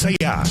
Saya.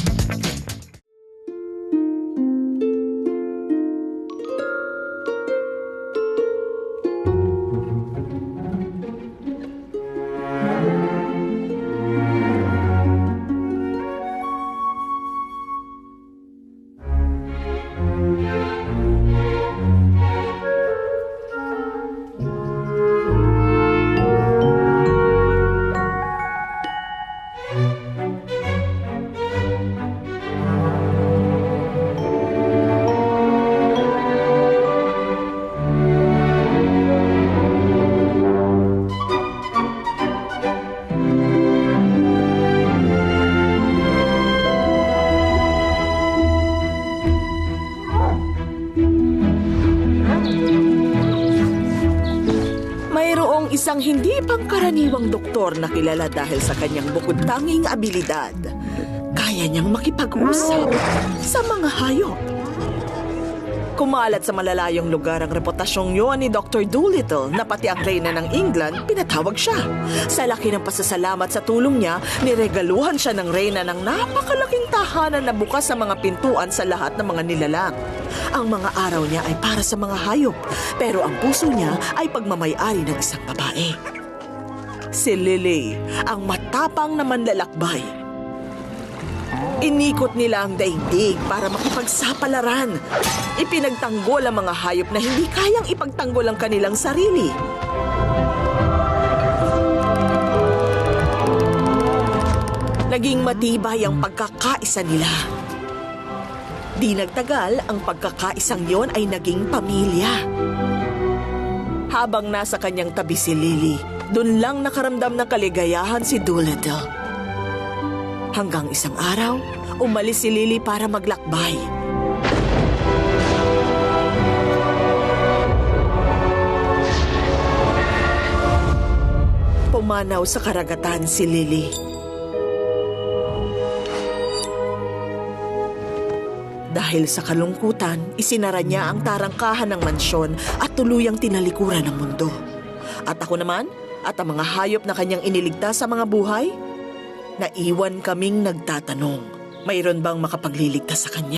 Isang hindi pangkaraniwang doktor na kilala dahil sa kanyang bukod-tanging abilidad. Kaya niyang makipag-usap sa mga hayop. Kumalat sa malalayong lugar ang reputasyong yun ni Dr. Dolittle na pati ang reyna ng England pinatawag siya. Sa laki ng pasasalamat sa tulong niya, niregaluhan siya ng reyna ng napakalaking tahanan na bukas sa mga pintuan sa lahat ng mga nilalang. Ang mga araw niya ay para sa mga hayop, pero ang puso niya ay pagmamay-ari ng isang babae. Si Lily, ang matapang na manlalakbay. Inikot nila ang daigdig para makipagsapalaran. Ipinagtanggol ang mga hayop na hindi kayang ipagtanggol ang kanilang sarili. Naging matibay ang pagkakaisa nila. Di nagtagal, ang pagkakaisang yon ay naging pamilya. Habang nasa kanyang tabi si Lily, dun lang nakaramdam ng kaligayahan si Dolittle. Hanggang isang araw, umalis si Lily para maglakbay. Pumanaw sa karagatan si Lily. Dahil sa kalungkutan, isinara niya ang tarangkahan ng mansyon at tuluyang tinalikuran ang mundo. At ako naman, at ang mga hayop na kanyang iniligtas sa mga buhay, naiwan kaming nagtatanong, mayroon bang makapagliligtas sa kanya?